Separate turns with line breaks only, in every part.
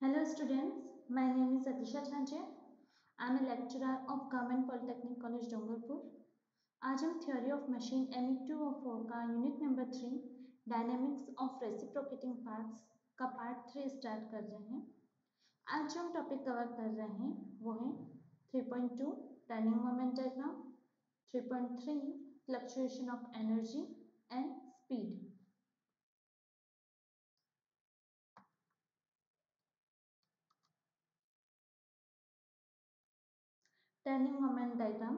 Hello students, my name is Atisha Chhaje. I am a lecturer of Government Polytechnic College Dongarpur. आज हम theory of machine ME204 का unit number 3 dynamics of reciprocating parts का part 3 start कर रहे हैं। आज जो हम टॉपिक कवर कर रहे हैं वो है 3.2 turning moment diagram, 3.3 fluctuation of energy and speed. Turning moment diagram,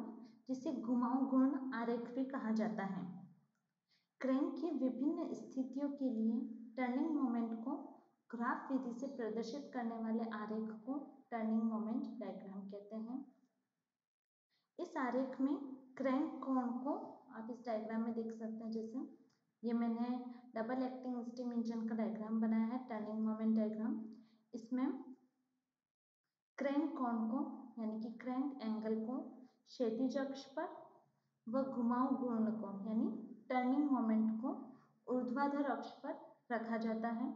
जिसे घुमाऊ घूर्ण आरेख भी कहा जाता है, क्रैंक की विभिन्न स्थितियों के लिए टर्निंग मोमेंट को ग्राफ विधि से प्रदर्शित करने वाले आरेख को टर्निंग मोमेंट डायग्राम कहते हैं। इस आरेख में क्रैंक कोण को आप इस डायग्राम में देख सकते हैं। जैसे ये मैंने डबल एक्टिंग स्टीम इंजन का डायग्राम बनाया है, टर्निंग मोमेंट डायग्राम। इसमें क्रैंक कोण को यानी कि क्रैंक एंगल को क्षैतिज अक्ष पर व घुमाऊ घूर्ण को यानी टर्निंग मोमेंट को ऊर्ध्वाधर अक्ष पर रखा जाता है।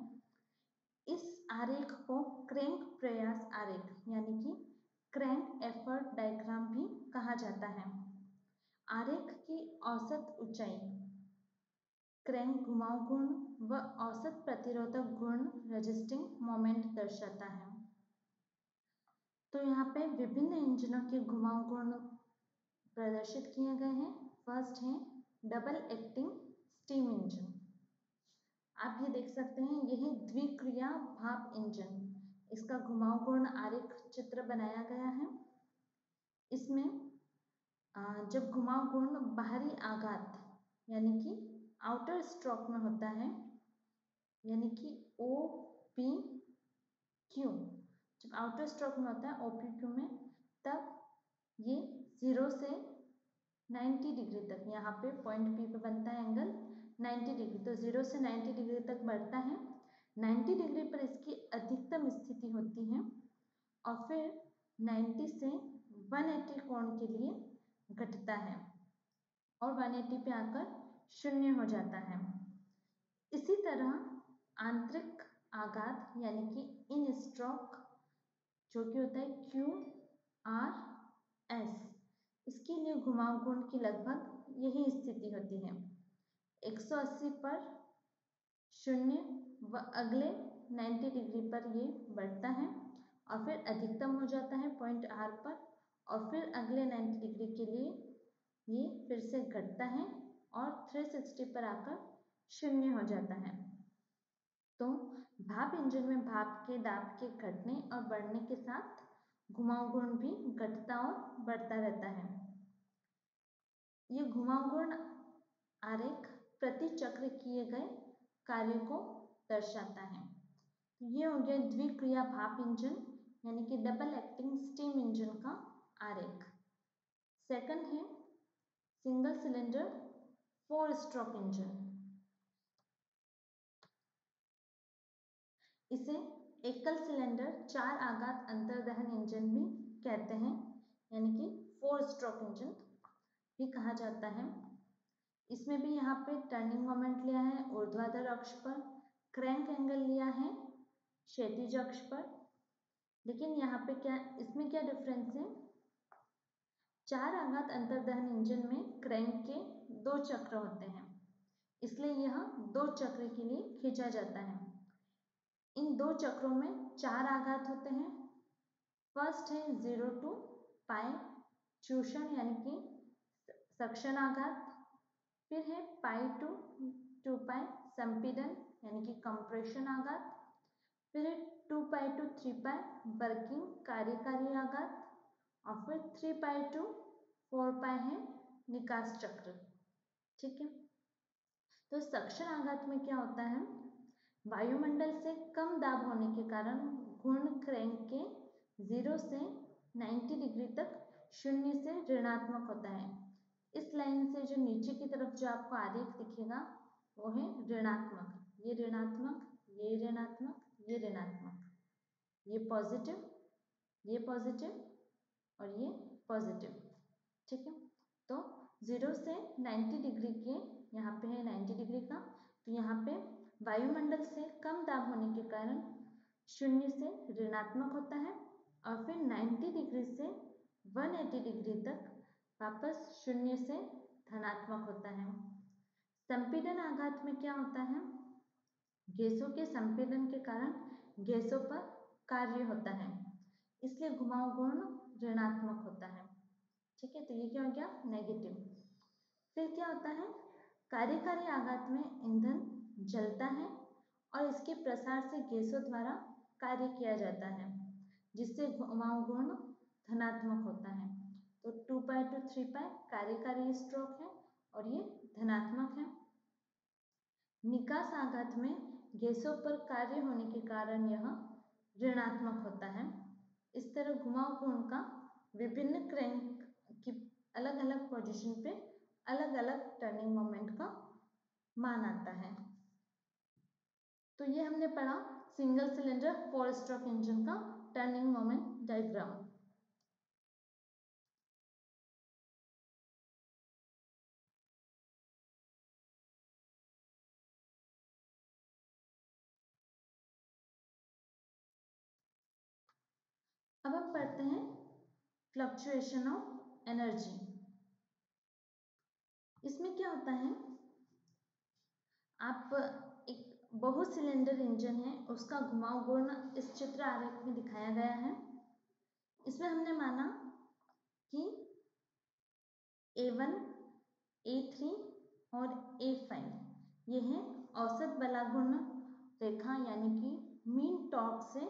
इस आरेख को क्रैंक प्रयास आरेख यानी कि क्रैंक एफर्ट डायग्राम भी कहा जाता है। आरेख की औसत ऊंचाई क्रैंक घुमाऊ घूर्ण व औसत प्रतिरोधक घूर्ण रेजिस्टिंग मोमेंट दर्शाता है। तो यहाँ पे विभिन्न इंजनों के घुमाऊ घूर्ण प्रदर्शित किए गए हैं। फर्स्ट है डबल एक्टिंग स्टीम इंजन। आप ये देख सकते हैं, यह द्विक्रिया भाप इंजन। इसका घुमाऊ घूर्ण आरेख चित्र बनाया गया है। इसमें जब घुमाऊ घूर्ण बाहरी आघात यानी कि आउटर स्ट्रोक में होता है, यानी कि OPQ, जब आउटर स्ट्रोक में होता है OPQ में, तब ये 0 से 90 डिग्री तक, यहाँ पे पॉइंट P पे बनता है एंगल 90 डिग्री, तो 0 से 90 डिग्री तक बढ़ता है। 90 डिग्री पर इसकी अधिकतम स्थिति होती है और फिर 90 से 180 कोण के लिए घटता है और 180 पे आकर शून्य हो जाता है। इसी तरह आंतरिक आघात यानी कि इन स्ट्रोक जो कि होता है QRS, इसके लिए घुमाऊ घूर्ण की लगभग यही स्थिति होती है। 180 पर शून्य व अगले 90 डिग्री पर ये बढ़ता है और फिर अधिकतम हो जाता है पॉइंट R पर और फिर अगले 90 डिग्री के लिए ये फिर से घटता है और 360 पर आकर शून्य हो जाता है। तो भाप इंजन में भाप के दाब के घटने और बढ़ने के साथ घुमाऊ घूर्ण भी घटता और बढ़ता रहता है। ये घुमाऊ घूर्ण आरेख प्रति चक्र किए गए कार्य को दर्शाता है। ये हो गया द्विक्रिया भाप इंजन यानी कि डबल एक्टिंग स्टीम इंजन का आरेख। सेकंड है सिंगल सिलेंडर 4 स्ट्रोक इंजन। इसे एकल सिलेंडर 4 आघात अंतर्दहन इंजन भी कहते हैं, यानी कि 4 स्ट्रोक इंजन भी कहा जाता है। इसमें भी यहाँ पे टर्निंग मोमेंट लिया है ऊर्ध्वाधर अक्ष पर, क्रैंक एंगल लिया है क्षैतिज अक्ष पर। लेकिन यहाँ पे क्या, इसमें क्या डिफरेंस है, 4 आघात अंतर्दहन इंजन में क्रैंक के 2 चक्र होते हैं, इसलिए यह 2 चक्र के लिए खींचा जाता है। इन 2 चक्रों में 4 आघात होते हैं। फर्स्ट है 0 to पाई चूषण यानी कि सक्शन आघात, फिर है पाई टू 2 पाई संपीड़न यानी कि कंप्रेशन आघात, फिर है 2 पाई टू 3 पाई वर्किंग कार्यकारी आघात और फिर 3 पाई टू 4 पाई है निकास चक्र। ठीक है, तो सक्शन आघात में क्या होता है, वायुमंडल से कम दाब होने के कारण घूर्ण क्रैंक के 0 से 90 डिग्री तक शून्य से ऋणात्मक होता है। इस लाइन से जो नीचे की तरफ जो आपको आरेख दिखेगा वो है ऋणात्मक, ये ऋणात्मक, ये ऋणात्मक, ये ऋणात्मक, ये पॉजिटिव, ये पॉजिटिव और ये पॉजिटिव। ठीक है, तो 0 से 90 डिग्री के यहाँ पे है 90 डिग्री का, तो यहाँ पे वायुमंडल से कम दाब होने के कारण 0 से ऋणात्मक होता है और फिर 90 डिग्री से 180 डिग्री तक वापस 0 से धनात्मक होता है। संपीड़न आघात में क्या होता है? गैसों के संपीड़न के कारण गैसों पर कार्य होता है, इसलिए घुमाव गुण ऋणात्मक होता है। ठीक है, तो ये क्या हो गया? नेगेटिव। फिर क्या होता है? कार्यकारी आघात में ईंधन जलता है और इसके प्रसार से गैसों द्वारा कार्य किया जाता है, जिससे घुमाव गुण धनात्मक होता है। तो 2 पाई टू 3 पाई कार्यकारी स्ट्रोक है और ये धनात्मक है। निकास आघात में गैसों पर कार्य होने के कारण यह ऋणात्मक होता है। इस तरह घुमाव गुण का विभिन्न क्रैंक की अलग अलग पोजीशन पे अलग अलग टर्निंग मोमेंट का मान आता है। तो ये हमने पढ़ा सिंगल सिलेंडर 4 स्ट्रोक इंजन का टर्निंग मोमेंट डायग्राम। अब हम पढ़ते हैं फ्लक्चुएशन ऑफ एनर्जी। इसमें क्या होता है? आप एक बहु सिलेंडर इंजन है, उसका घुमाव गुण इस चित्र आरेख में दिखाया गया है। इसमें हमने माना कि A1, A3 और A5 ये है औसत बलागुण रेखा, यानी कि मीन टॉर्क से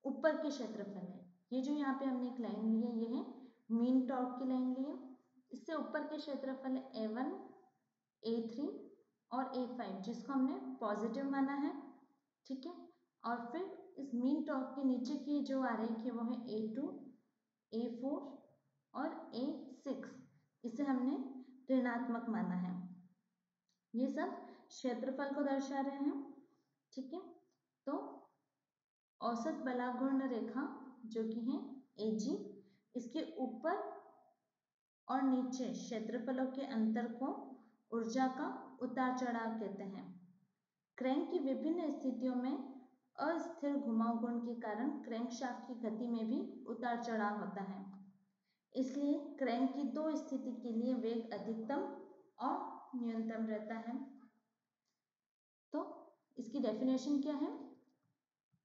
ऊपर के क्षेत्रफल है। ये जो यहाँ पे हमने एक लाइन ली है, ये है मीन टॉर्क की लाइन ली है। इससे ऊपर के क्षेत्रफल है A1, A3 और A5, जिसको हमने पॉजिटिव माना है। ठीक है, और फिर इस मीन टॉर्क के नीचे की जो आरेख है वो है A2, A4 और A6, इसे हमने ऋणात्मक माना है। ये सब क्षेत्रफल को दर्शा रहे हैं। ठीक है, तो औसत बलागुण रेखा जो कि है AG, इसके ऊपर और नीचे क्षेत्रफलों के अंतर को ऊर्जा का उतार चढ़ाव कहते हैं। क्रैंक की विभिन्न स्थितियों में अस्थिर घुमाव गुण के कारण क्रैंकशाफ्ट की गति में भी उतार चढ़ाव होता है। इसलिए क्रैंक की दो स्थिति के लिए वेग अधिकतम और न्यूनतम रहता है। तो इसकी डेफिनेशन क्या है?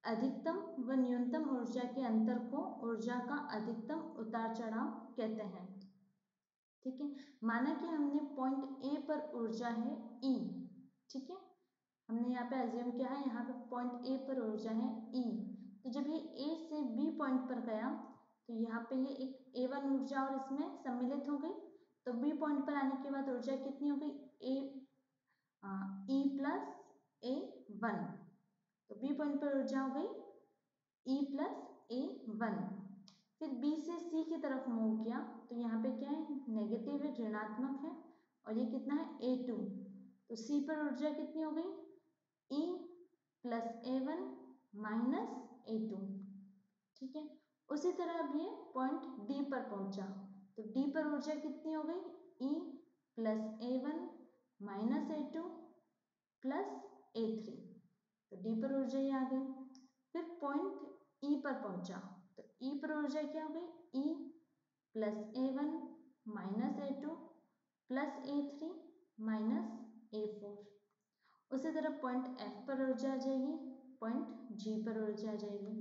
अधिकतम व न्यूनतम ऊर्जा के अंतर को ऊर्जा का अधिकतम उतार चढ़ाव कहते हैं। ठीक है, माना कि हमने पॉइंट ए पर ऊर्जा है E। ठीक है, हमने यहाँ पे अज्यूम किया है यहाँ पे पॉइंट ए पर ऊर्जा है E। तो जब ये A से B पॉइंट पर गया तो यहाँ पे ये एक A1 ऊर्जा और इसमें सम्मिलित हो गई। तो B पॉइंट पर आने के बाद ऊर्जा कितनी हो गई? E plus A1। तो B पॉइंट पर ऊर्जा हो गई E प्लस A1। फिर B से C की तरफ मूव किया तो यहाँ पे क्या है? नेगेटिव है, ऋणात्मक है, और ये कितना है? A2। तो C पर ऊर्जा कितनी हो गई? E plus A1 minus A2। ठीक है, उसी तरह अब ये पॉइंट D पर पहुंचा तो D पर ऊर्जा कितनी हो गई? E plus A1 minus A2 plus A3। तो D पर ऊर्जा ये आ गई। फिर पॉइंट E पर पहुंचा तो E पर ऊर्जा क्या हो गई? E plus A1 minus A2 plus A3 minus A4। उसी तरह पॉइंट F पर ऊर्जा आ जाएगी, पॉइंट G पर ऊर्जा आ जाएगी।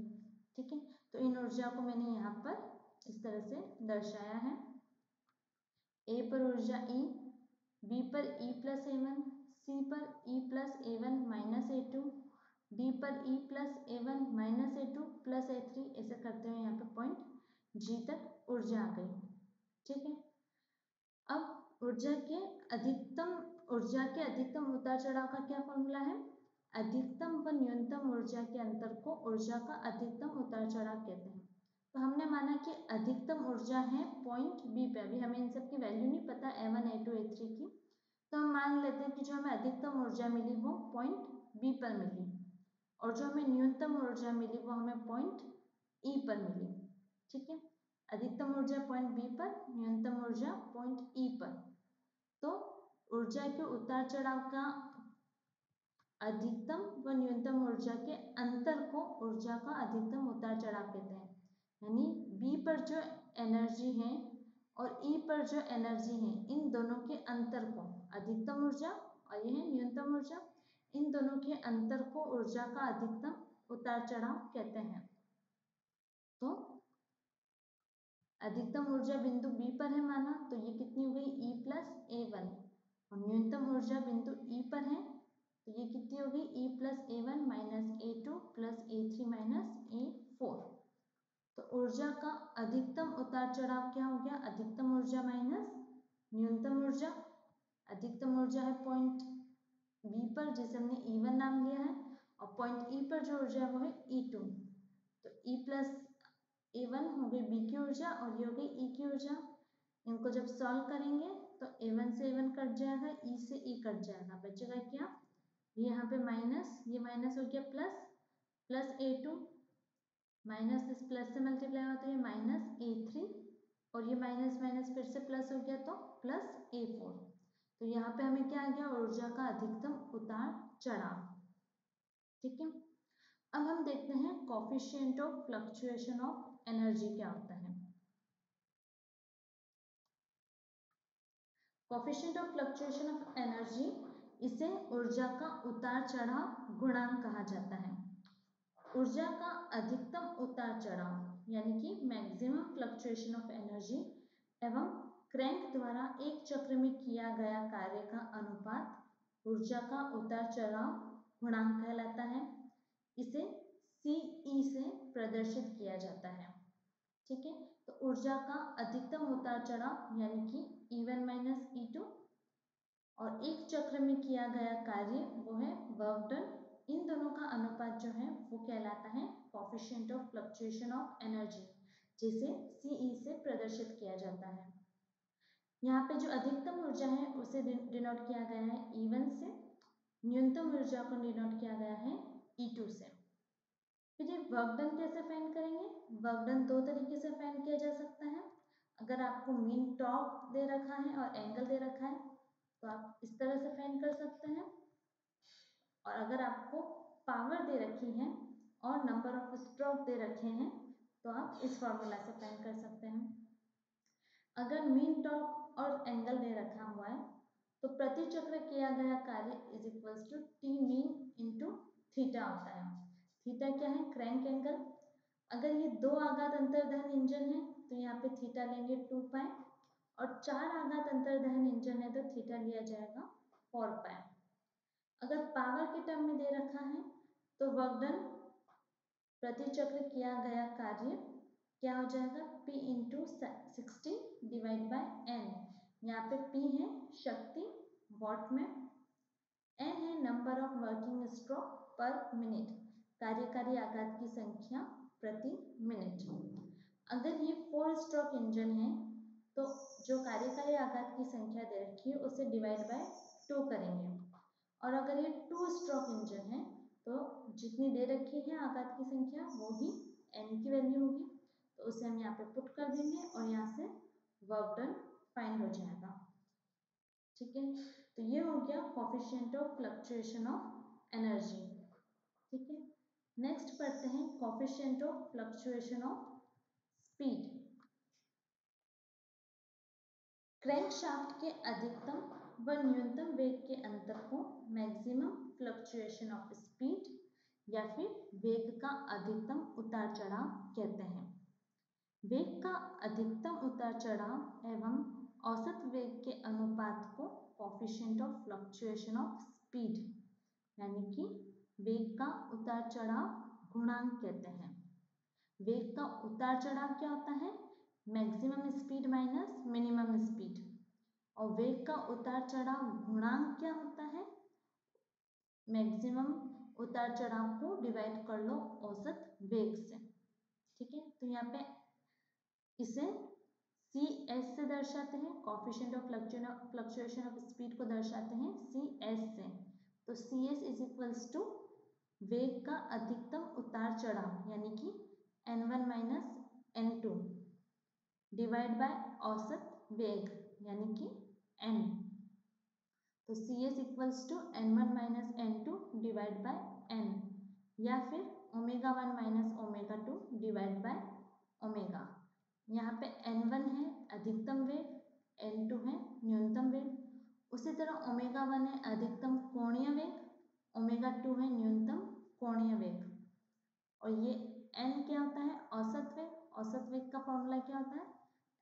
ठीक है, तो इन ऊर्जा को मैंने यहाँ पर इस तरह से दर्शाया है। A पर ऊर्जा E, B पर E प्लस A1, C पर E plus A1 minus A2, D पर E plus A1 minus A2 plus A3। ऐसे करते हुए यहाँ पे पॉइंट G तक ऊर्जा आ गई। ठीक है, अब ऊर्जा के अधिकतम उतार चढ़ाव का क्या फॉर्मूला है? अधिकतम व न्यूनतम ऊर्जा के अंतर को ऊर्जा का अधिकतम उतार चढ़ाव कहते हैं। तो हमने माना कि अधिकतम ऊर्जा है पॉइंट B पे। अभी हमें इन सब की वैल्यू नहीं पता A1, A2, A3 की, तो हम मान लेते हैं कि जो हमें अधिकतम ऊर्जा मिली वो पॉइंट B पर मिली और जो हमें न्यूनतम ऊर्जा मिली वो हमें पॉइंट E पर मिली। ठीक है, अधिकतम ऊर्जा पॉइंट B पर, न्यूनतम ऊर्जा पॉइंट E पर। तो ऊर्जा के उतार चढ़ाव का अधिकतम व न्यूनतम ऊर्जा के अंतर को ऊर्जा का अधिकतम उतार चढ़ाव कहते हैं। यानी बी पर जो एनर्जी है और ई पर जो एनर्जी है, इन दोनों के अंतर को अधिकतम ऊर्जा और यह है न्यूनतम ऊर्जा, इन दोनों के अंतर को ऊर्जा का अधिकतम उतार चढ़ाव कहते हैं। तो अधिकतम ऊर्जा बिंदु बी पर है माना, तो ये कितनी हो गई E प्लस A1, और न्यूनतम ऊर्जा बिंदु ई पर है तो ये कितनी हो गई E plus A1 minus A2 plus A3 minus A4। तो ऊर्जा का अधिकतम उतार चढ़ाव क्या हो गया, अधिकतम ऊर्जा माइनस न्यूनतम ऊर्जा। अधिकतम ऊर्जा है पॉइंट बी पर जिसे हमने E1 नाम लिया है, और पॉइंट ई पर जो ऊर्जा है वो है E2। तो E प्लस A1 हो गई बी की ऊर्जा और ये हो गई E की ऊर्जा। इनको जब सॉल्व करेंगे तो A1 से A1 कट जाएगा, E से E कट जाएगा, बचेगा क्या, ये यहाँ पे माइनस, ये माइनस हो गया प्लस, प्लस A2 माइनस इस प्लस से मल्टीप्लाई हुआ तो ये माइनस A3, और ये माइनस माइनस फिर से प्लस हो गया तो प्लस A4। तो यहाँ पे हमें क्या आ गया, ऊर्जा का अधिकतम उतार चढ़ाव। ठीक है, अब हम देखते हैं coefficient of fluctuation of energy क्या होता है। Coefficient of fluctuation of energy, इसे ऊर्जा का उतार चढ़ाव गुणांक कहा जाता है। ऊर्जा का अधिकतम उतार चढ़ाव यानी कि मैक्सिमम फ्लक्चुएशन ऑफ एनर्जी एवं क्रैंक द्वारा एक चक्र में किया गया कार्य का अनुपात ऊर्जा का उतार चढ़ाव गुणांक कहलाता है। इसे CE से प्रदर्शित किया जाता है। ठीक है, तो ऊर्जा का अधिकतम उतार चढ़ाव यानी कि E1 माइनस E2 और एक चक्र में किया गया कार्य वो है वर्क डन, इन दोनों का अनुपात जो है वो कहलाता है coefficient of fluctuation of energy, जिसे CE से प्रदर्शित किया जाता है। यहाँ पे जो अधिकतम ऊर्जा है उसे डिनोट किया गया है E1 से, न्यूनतम ऊर्जा को डिनोट किया गया है E2 से। फिर ये वर्क डन कैसे फाइंड करेंगे, वर्क डन दो तरीके से फाइंड किया जा सकता है। अगर आपको मीन टॉर्क दे रखा है और एंगल दे रखा है तो आप इस तरह से फाइंड कर सकते हैं, और अगर आपको पावर दे रखी है और नंबर ऑफ स्ट्रोक दे रखे हैं तो आप इस फॉर्मूला से फाइंड कर सकते हैं। अगर मीन टॉर्क और एंगल दे रखा हुआ है तो प्रति चक्र किया गया कार्य is equals to T mean into theta होता है। थीटा क्या है, क्रैंक एंगल। अगर ये 2 आघात अंतर्दहन इंजन है तो यहाँ पे थीटा लेंगे 2 पाई, और 4 आघात अंतर्दहन इंजन है तो थीटा लिया जाएगा 4 पाई। अगर पावर के टर्म में दे रखा है तो वर्क डन प्रति चक्र किया गया कार्य क्या हो जाएगा, P into 60 divide by N। यहाँ पे P है शक्ति वॉट में, N है नंबर ऑफ वर्किंग स्ट्रोक पर मिनट, कार्यकारी आघात की संख्या प्रति मिनट। अगर ये 4 स्ट्रोक इंजन है तो जो कार्यकारी आघात की संख्या दे रखी है उसे डिवाइड बाय 2 करेंगे, और अगर ये 2 स्ट्रोक इंजन है तो जितनी दे रखी है आघात की संख्या वो ही N की वैल्यू होगी, तो उसे हम यहाँ पे पुट कर देंगे और यहाँ से वर्क डन फाइंड हो जाएगा। ठीक है, तो ये हो गया coefficient of fluctuation of energy. ठीक है, नेक्स्ट पढ़ते हैं coefficient of fluctuation of speed. Crankshaft के अधिकतम व न्यूनतम वेग के अंतर को मैक्सिमम फ्लक्चुएशन ऑफ स्पीड या फिर वेग का अधिकतम उतार चढ़ाव कहते हैं। वेग का अधिकतम उतार चढ़ाव एवं औसत वेग के अनुपात को coefficient of fluctuation of speed यानी कि वेग का उतार चढ़ाव गुणांक कहते हैं। वेग का उतार चढ़ाव क्या होता है, maximum speed minus minimum speed, और वेग का उतार चढ़ाव गुणांक क्या होता है, मैक्सिमम उतार चढ़ाव को डिवाइड कर लो औसत वेग से। ठीक है, तो यहाँ पे इसे CS से दर्शाते हैं, coefficient of fluctuation of speed को दर्शाते हैं CS से। तो CS इज इक्वल्स टू वेग का अधिकतम उतार चढ़ाव यानी कि N1 minus N2 divide bye औसत वेग यानी कि N। तो C S equals to n1 minus n2 divide by n, या फिर omega 1 minus omega 2 divide by omega. यहाँ पे n1 है अधिकतम वेग, n2 है न्यूनतम वेग। उसी तरह ओमेगा 1 है अधिकतम कोणीय वेग, ओमेगा 2 है न्यूनतम कोणीय वेग। और ये n क्या होता है? औसत वेग। औसत वेग का फॉर्मूला क्या होता है?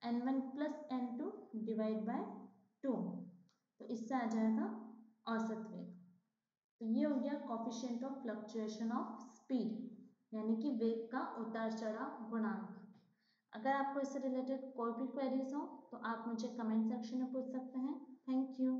n1 plus n2 divide bye 2। तो इससे आ जाएगा औसत वेग। तो ये हो गया coefficient of fluctuation of speed, यानी कि वेग का उतार चढ़ाव गुणांक। अगर आपको इससे रिलेटेड कोई भी क्वेरीज हो तो आप मुझे कमेंट सेक्शन में पूछ सकते हैं। Thank you.